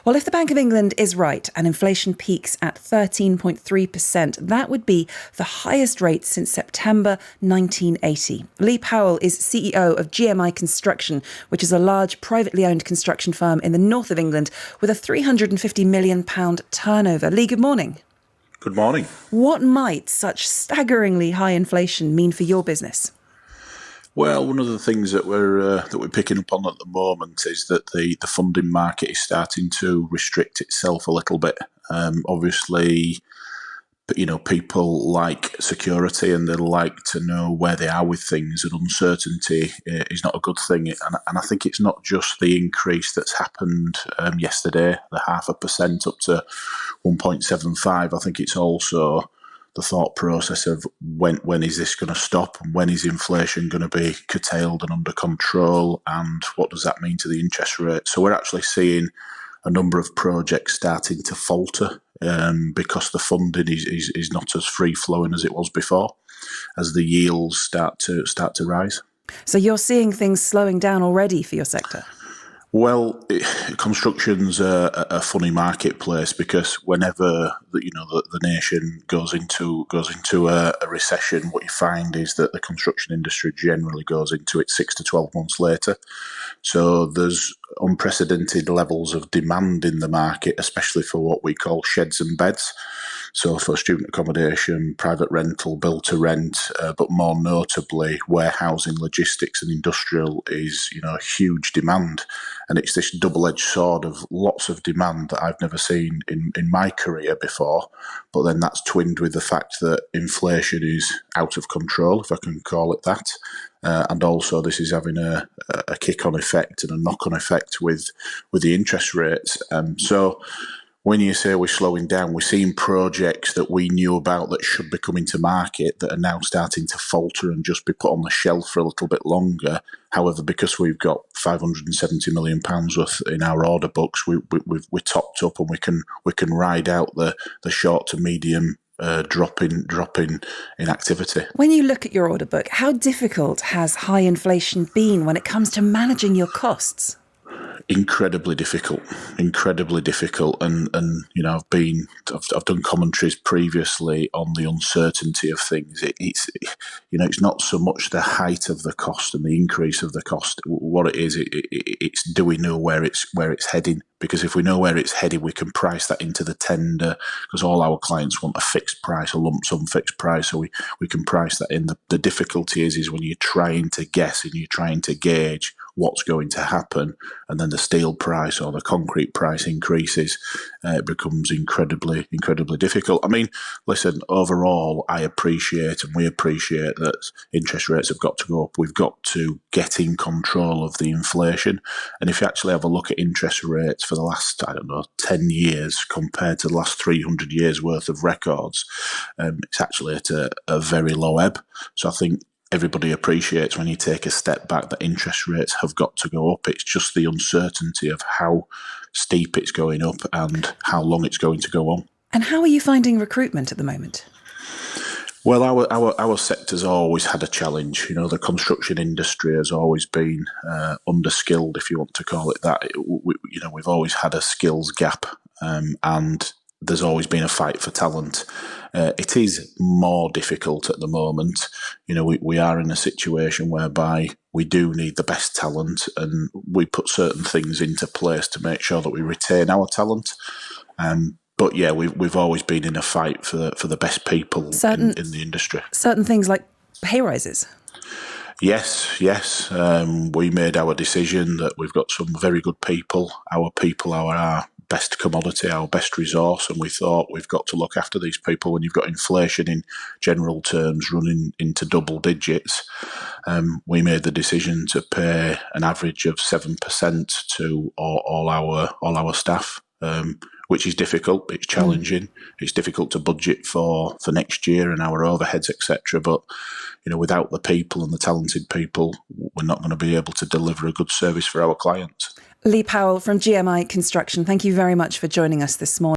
Well, if the Bank of England is right and inflation peaks at 13.3%, that would be the highest rate since September 1980. Lee Powell is CEO of GMI Construction, which is a large privately owned construction firm in the north of England with a £350 million turnover. Lee, good morning. Good morning. What might such staggeringly high inflation mean for your business? Well, one of the things that we're picking up on at the moment is that the funding market is starting to restrict itself a little bit. Obviously, people like security and they like to know where they are with things, and uncertainty is not a good thing. And I think it's not just the increase that's happened yesterday, the 0.5% up to 1.75. I think it's also the thought process of when is this going to stop, and when is inflation going to be curtailed and under control, and what does that mean to the interest rate? So we're actually seeing a number of projects starting to falter because the funding is not as free flowing as it was before, as the yields start to rise. So you're seeing things slowing down already for your sector? Well, construction's a funny marketplace, because whenever the nation goes into a recession, what you find is that the construction industry generally goes into it 6 to 12 months later. So there's unprecedented levels of demand in the market, especially for what we call sheds and beds. So for student accommodation, private rental, build to rent, but more notably warehousing, logistics and industrial is, huge demand. And it's this double-edged sword of lots of demand that I've never seen in my career before. But then that's twinned with the fact that inflation is out of control, if I can call it that. And also this is having a kick-on effect and a knock-on effect with the interest rates. So when you say we're slowing down, we're seeing projects that we knew about that should be coming to market that are now starting to falter and just be put on the shelf for a little bit longer. However, because we've got £570 million worth in our order books, we're topped up, and we can ride out the short to medium drop in activity. When you look at your order book, how difficult has high inflation been when it comes to managing your costs? Incredibly difficult, and I've done commentaries previously on the uncertainty of things. It's not so much the height of the cost and the increase of the cost. What it is, it's do we know where it's heading? Because if we know where it's heading, we can price that into the tender, because all our clients want a fixed price, a lump sum fixed price, so we can price that in. The difficulty is when you're trying to guess and you're trying to gauge what's going to happen, and then the steel price or the concrete price increases, it becomes incredibly difficult. I mean, listen, overall, I appreciate and we appreciate that interest rates have got to go up. We've got to get in control of the inflation. And if you actually have a look at interest rates for the last, 10 years compared to the last 300 years worth of records, it's actually at a very low ebb. So I think everybody appreciates, when you take a step back, that interest rates have got to go up. It's just the uncertainty of how steep it's going up and how long it's going to go on. And how are you finding recruitment at the moment? Well, our sector's always had a challenge. The construction industry has always been underskilled, if you want to call it that. We've always had a skills gap, and there's always been a fight for talent. It is more difficult at the moment. We are in a situation whereby we do need the best talent, and we put certain things into place to make sure that we retain our talent. But yeah, we've always been in a fight for the best people in the industry. Certain things like pay rises. Yes. We made our decision that we've got some very good people. Our people are our best commodity, our best resource, and we thought we've got to look after these people. When you've got inflation in general terms running into double digits, we made the decision to pay an average of 7% to all our staff, which is difficult. It's challenging. It's difficult to budget for next year and our overheads, etc. But without the people and the talented people, we're not going to be able to deliver a good service for our clients. Lee Powell from GMI Construction, thank you very much for joining us this morning.